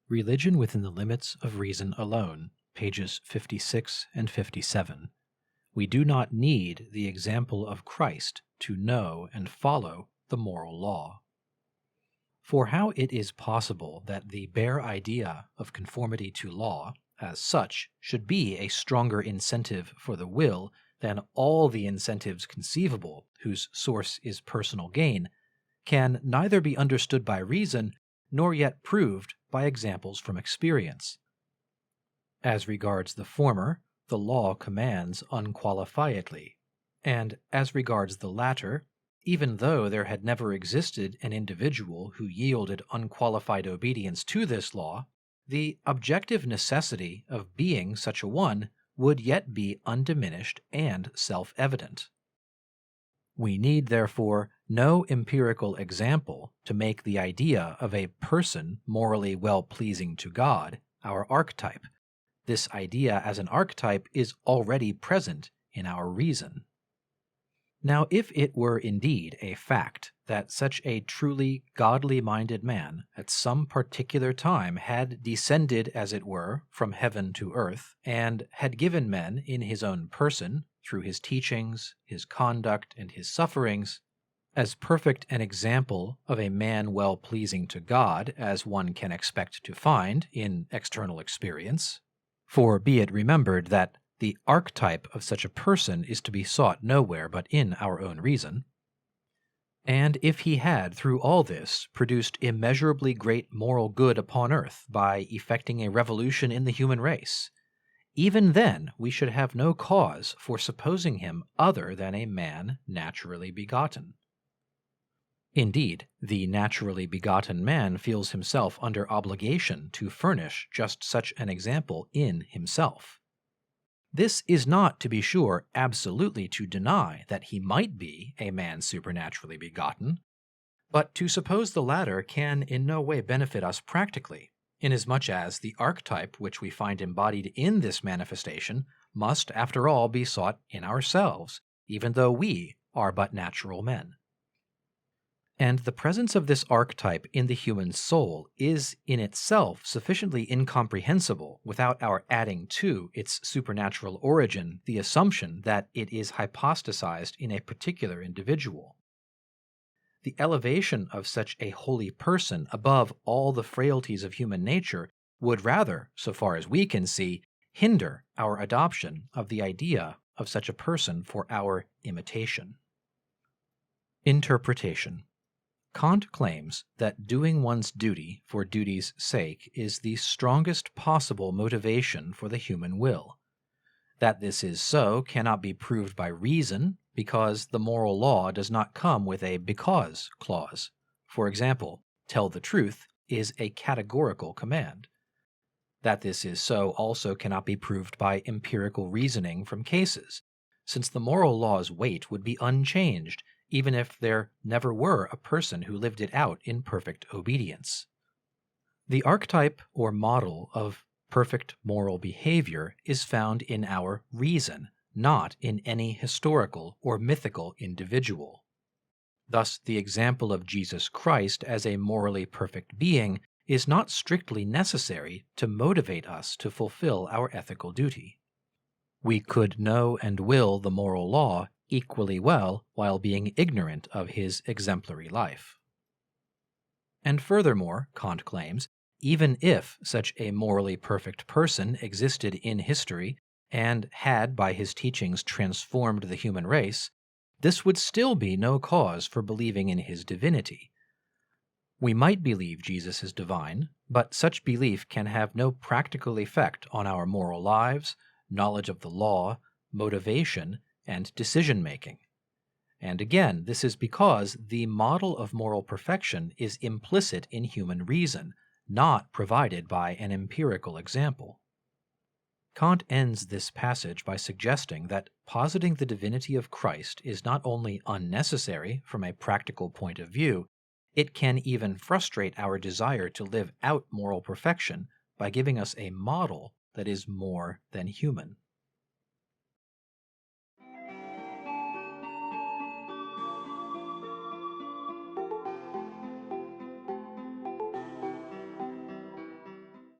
Religion Within the Limits of Reason Alone, pages 56 and 57. We do not need the example of Christ to know and follow the moral law. For how it is possible that the bare idea of conformity to law, as such, should be a stronger incentive for the will than all the incentives conceivable whose source is personal gain, can neither be understood by reason nor yet proved by examples from experience. As regards the former, the law commands unqualifiedly, and as regards the latter, even though there had never existed an individual who yielded unqualified obedience to this law, the objective necessity of being such a one would yet be undiminished and self-evident. We need, therefore, no empirical example to make the idea of a person morally well-pleasing to God our archetype. This idea as an archetype is already present in our reason. Now, if it were indeed a fact that such a truly godly-minded man at some particular time had descended, as it were, from heaven to earth, and had given men in his own person, through his teachings, his conduct, and his sufferings, as perfect an example of a man well-pleasing to God as one can expect to find in external experience, for be it remembered that the archetype of such a person is to be sought nowhere but in our own reason, and if he had through all this produced immeasurably great moral good upon earth by effecting a revolution in the human race, even then we should have no cause for supposing him other than a man naturally begotten. Indeed, the naturally begotten man feels himself under obligation to furnish just such an example in himself. This is not, to be sure, absolutely to deny that he might be a man supernaturally begotten, but to suppose the latter can in no way benefit us practically, inasmuch as the archetype which we find embodied in this manifestation must, after all, be sought in ourselves, even though we are but natural men. And the presence of this archetype in the human soul is in itself sufficiently incomprehensible without our adding to its supernatural origin the assumption that it is hypostasized in a particular individual. The elevation of such a holy person above all the frailties of human nature would rather, so far as we can see, hinder our adoption of the idea of such a person for our imitation. Interpretation. Kant claims that doing one's duty for duty's sake is the strongest possible motivation for the human will. That this is so cannot be proved by reason, because the moral law does not come with a because clause. For example, tell the truth is a categorical command. That this is so also cannot be proved by empirical reasoning from cases, since the moral law's weight would be unchanged even if there never were a person who lived it out in perfect obedience. The archetype or model of perfect moral behavior is found in our reason, not in any historical or mythical individual. Thus, the example of Jesus Christ as a morally perfect being is not strictly necessary to motivate us to fulfill our ethical duty. We could know and will the moral law equally well while being ignorant of his exemplary life. And furthermore, Kant claims, even if such a morally perfect person existed in history and had by his teachings transformed the human race, this would still be no cause for believing in his divinity. We might believe Jesus is divine, but such belief can have no practical effect on our moral lives, knowledge of the law, motivation, and decision-making. And again, this is because the model of moral perfection is implicit in human reason, not provided by an empirical example. Kant ends this passage by suggesting that positing the divinity of Christ is not only unnecessary from a practical point of view, it can even frustrate our desire to live out moral perfection by giving us a model that is more than human.